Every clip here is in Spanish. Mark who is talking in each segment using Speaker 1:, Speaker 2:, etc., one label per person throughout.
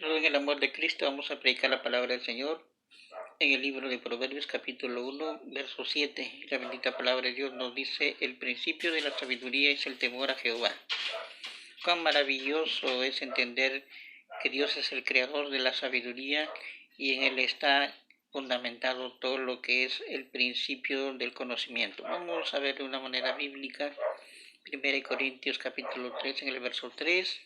Speaker 1: En el amor de Cristo vamos a predicar la palabra del Señor en el libro de Proverbios capítulo 1, verso 7. La bendita palabra de Dios nos dice: el principio de la sabiduría es el temor a Jehová. Cuán maravilloso es entender que Dios es el creador de la sabiduría y en Él está fundamentado todo lo que es el principio del conocimiento. Vamos a ver de una manera bíblica 1 Corintios capítulo 3 en el verso 3.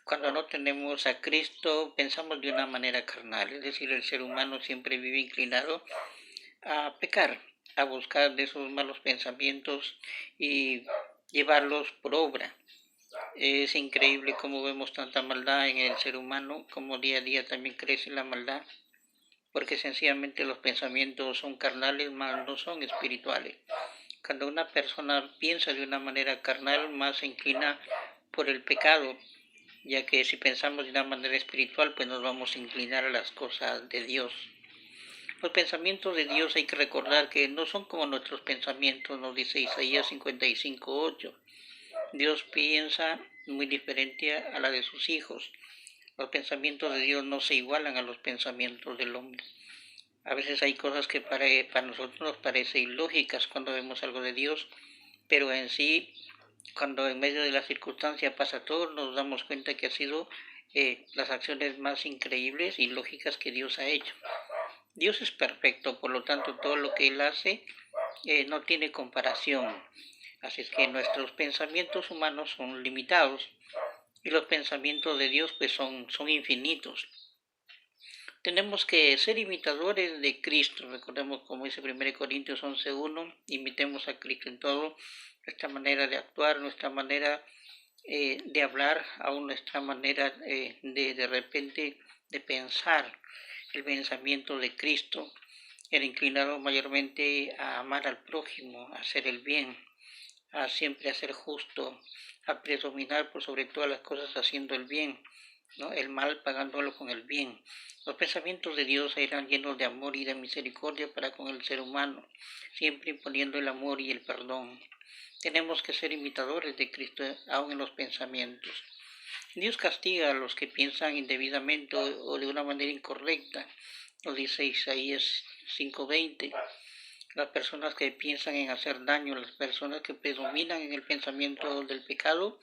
Speaker 1: Cuando no tenemos a Cristo, pensamos de una manera carnal, es decir, el ser humano siempre vive inclinado a pecar, a buscar de esos malos pensamientos y llevarlos por obra. Es increíble cómo vemos tanta maldad en el ser humano, cómo día a día también crece la maldad, porque sencillamente los pensamientos son carnales, mas no son espirituales. Cuando una persona piensa de una manera carnal, más se inclina por el pecado, ya que si pensamos de una manera espiritual, pues nos vamos a inclinar a las cosas de Dios. Los pensamientos de Dios hay que recordar que no son como nuestros pensamientos, nos dice Isaías 55:8. Dios piensa muy diferente a la de sus hijos. Los pensamientos de Dios no se igualan a los pensamientos del hombre. A veces hay cosas que para nosotros nos parecen ilógicas cuando vemos algo de Dios, pero en sí, cuando en medio de la circunstancia pasa todo, nos damos cuenta que ha sido las acciones más increíbles y lógicas que Dios ha hecho. Dios es perfecto, por lo tanto todo lo que Él hace no tiene comparación. Así es que nuestros pensamientos humanos son limitados y los pensamientos de Dios pues son infinitos. Tenemos que ser imitadores de Cristo. Recordemos como dice 1 Corintios 11:1, imitemos a Cristo en todo, nuestra manera de actuar, nuestra manera de hablar, aún nuestra manera de repente de pensar. El pensamiento de Cristo era inclinado mayormente a amar al prójimo, a hacer el bien, a siempre a ser justo, a predominar por sobre todas las cosas haciendo el bien, ¿no? El mal pagándolo con el bien. Los pensamientos de Dios eran llenos de amor y de misericordia para con el ser humano, siempre imponiendo el amor y el perdón. Tenemos que ser imitadores de Cristo aún en los pensamientos. Dios castiga a los que piensan indebidamente o de una manera incorrecta, nos dice Isaías 5:20. Las personas que piensan en hacer daño, las personas que predominan en el pensamiento del pecado,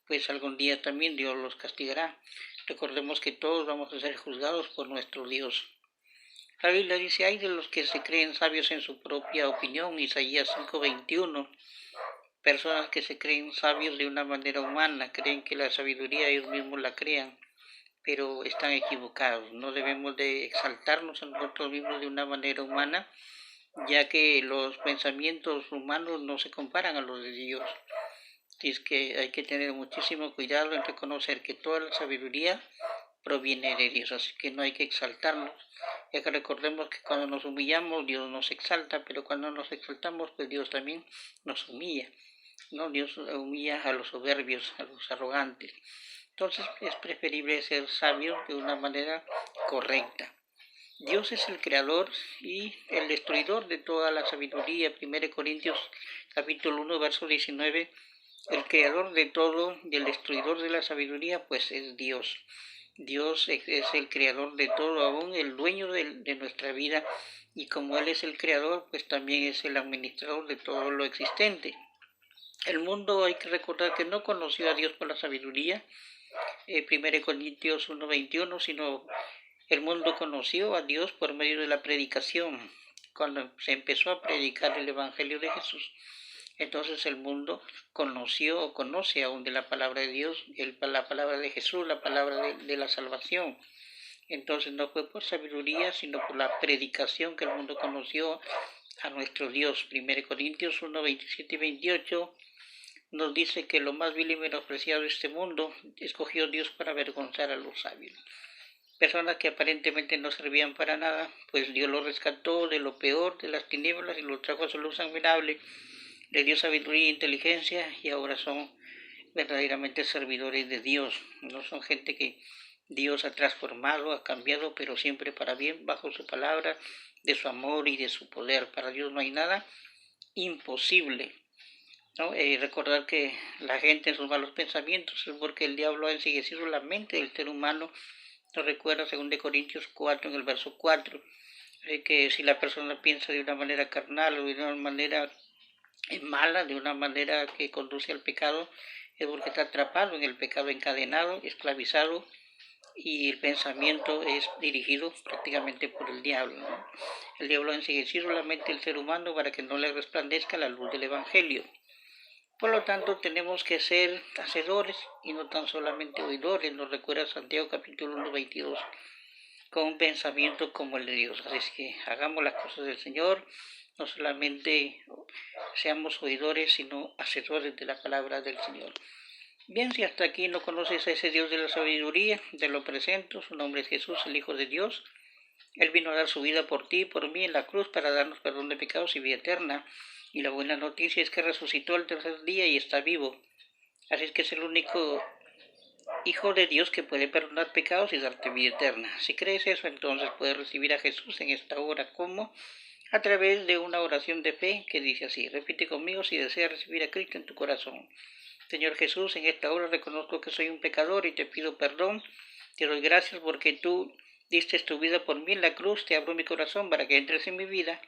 Speaker 1: pues algún día también Dios los castigará. Recordemos que todos vamos a ser juzgados por nuestro Dios. La Biblia dice: hay de los que se creen sabios en su propia opinión, Isaías 5:21. Personas que se creen sabios de una manera humana, creen que la sabiduría ellos mismos la crean, pero están equivocados. No debemos de exaltarnos a nosotros mismos de una manera humana, ya que los pensamientos humanos no se comparan a los de Dios. Así es que hay que tener muchísimo cuidado en reconocer que toda la sabiduría proviene de Dios, así que no hay que exaltarnos, ya que recordemos que cuando nos humillamos Dios nos exalta, pero cuando nos exaltamos pues Dios también nos humilla, ¿no? Dios humilla a los soberbios, a los arrogantes. Entonces es preferible ser sabio de una manera correcta. Dios es el creador y el destruidor de toda la sabiduría. 1 Corintios capítulo 1, verso 19. El creador de todo y el destruidor de la sabiduría, pues es Dios. Dios es el creador de todo, aún el dueño de nuestra vida, y como Él es el creador, pues también es el administrador de todo lo existente. El mundo, hay que recordar que no conoció a Dios por la sabiduría, 1 Corintios 1:21, sino el mundo conoció a Dios por medio de la predicación. Cuando se empezó a predicar el Evangelio de Jesús, entonces el mundo conoció o conoce aún de la palabra de Dios, la palabra de Jesús, la palabra de la salvación. Entonces no fue por sabiduría, sino por la predicación que el mundo conoció a nuestro Dios. 1 Corintios 1:27-28 nos dice que lo más vil y menospreciado de este mundo escogió Dios para avergonzar a los sabios. Personas que aparentemente no servían para nada, pues Dios los rescató de lo peor, de las tinieblas, y los trajo a su luz admirable. Le dio sabiduría e inteligencia y ahora son verdaderamente servidores de Dios. No son gente que Dios ha transformado, ha cambiado, pero siempre para bien, bajo su palabra, de su amor y de su poder. Para Dios no hay nada imposible, ¿no? Recordar que la gente en sus malos pensamientos es porque el diablo ha enseguecido la mente del ser humano Nos recuerda 2 Corintios 4 en el verso 4, que si la persona piensa de una manera carnal o de una manera mala, de una manera que conduce al pecado, es porque está atrapado en el pecado, encadenado, esclavizado, y el pensamiento es dirigido prácticamente por el diablo, ¿no? El diablo enseguece solamente el ser humano para que no le resplandezca la luz del Evangelio. Por lo tanto, tenemos que ser hacedores y no tan solamente oidores, nos recuerda Santiago capítulo 1, 22, con un pensamiento como el de Dios. Así es que hagamos las cosas del Señor, no solamente seamos oidores, sino hacedores de la palabra del Señor. Bien, si hasta aquí no conoces a ese Dios de la sabiduría, te lo presento. Su nombre es Jesús, el Hijo de Dios. Él vino a dar su vida por ti y por mí en la cruz para darnos perdón de pecados y vida eterna. Y la buena noticia es que resucitó al tercer día y está vivo. Así es que es el único Hijo de Dios que puede perdonar pecados y darte vida eterna. Si crees eso, entonces puedes recibir a Jesús en esta hora. ¿Cómo? A través de una oración de fe que dice así. Repite conmigo si deseas recibir a Cristo en tu corazón. Señor Jesús, en esta hora reconozco que soy un pecador y te pido perdón. Te doy gracias porque tú diste tu vida por mí en la cruz. Te abro mi corazón para que entres en mi vida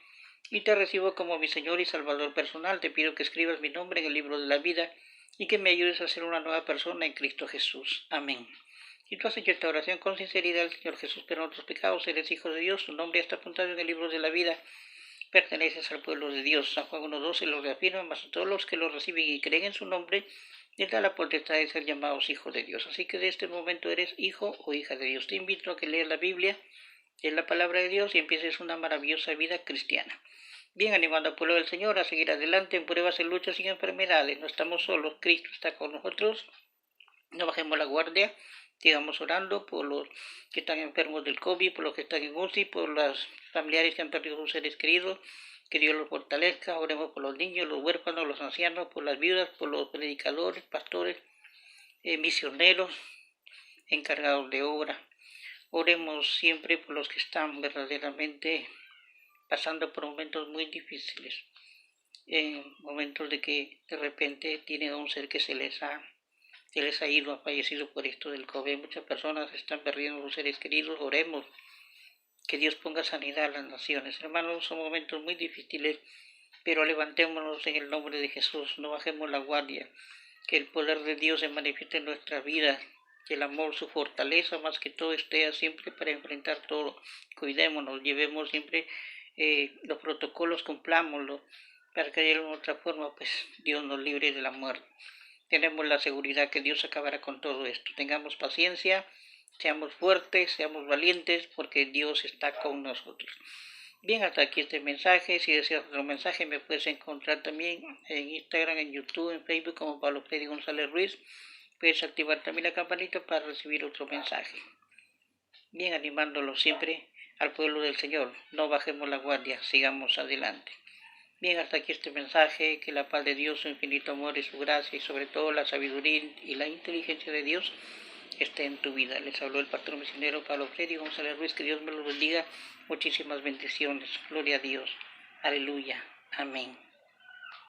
Speaker 1: y te recibo como mi Señor y Salvador personal. Te pido que escribas mi nombre en el libro de la vida y que me ayudes a ser una nueva persona en Cristo Jesús. Amén. Si tú has hecho esta oración con sinceridad, el Señor Jesús perdona tus pecados, eres hijo de Dios, tu nombre está apuntado en el libro de la vida, perteneces al pueblo de Dios. San Juan 1:12 lo reafirma, mas a todos los que lo reciben y creen en su nombre, les da la potestad de ser llamados hijos de Dios. Así que de este momento eres hijo o hija de Dios. Te invito a que leas la Biblia, leas la palabra de Dios y empieces una maravillosa vida cristiana. Bien, animando al pueblo del Señor a seguir adelante en pruebas, en luchas y enfermedades. No estamos solos, Cristo está con nosotros. No bajemos la guardia, sigamos orando por los que están enfermos del COVID, por los que están en UCI, por los familiares que han perdido sus seres queridos. Que Dios los fortalezca. Oremos por los niños, los huérfanos, los ancianos, por las viudas, por los predicadores, pastores, misioneros, encargados de obra. Oremos siempre por los que están verdaderamente pasando por momentos muy difíciles, momentos de que de repente tienen a un ser que se les ha ido, ha fallecido por esto del COVID. Muchas personas están perdiendo sus seres queridos. Oremos que Dios ponga sanidad a las naciones. Hermanos, son momentos muy difíciles, pero levantémonos en el nombre de Jesús, no bajemos la guardia, que el poder de Dios se manifieste en nuestra vida, que el amor, su fortaleza, más que todo, esté siempre para enfrentar todo. Cuidémonos, llevemos siempre los protocolos, cumplámoslos, para que de alguna otra forma, pues, Dios nos libre de la muerte. Tenemos la seguridad que Dios acabará con todo esto. Tengamos paciencia, seamos fuertes, seamos valientes, porque Dios está con nosotros. Bien, hasta aquí este mensaje. Si deseas otro mensaje, me puedes encontrar también en Instagram, en YouTube, en Facebook como Pablo Freddy González Ruiz. Puedes activar también la campanita para recibir otro mensaje. Bien, animándolo siempre al pueblo del Señor. No bajemos la guardia, sigamos adelante. Bien, hasta aquí este mensaje. Que la paz de Dios, su infinito amor y su gracia y sobre todo la sabiduría y la inteligencia de Dios esté en tu vida. Les habló el pastor misionero Pablo Freddy González Ruiz. Que Dios me los bendiga. Muchísimas bendiciones. Gloria a Dios. Aleluya. Amén.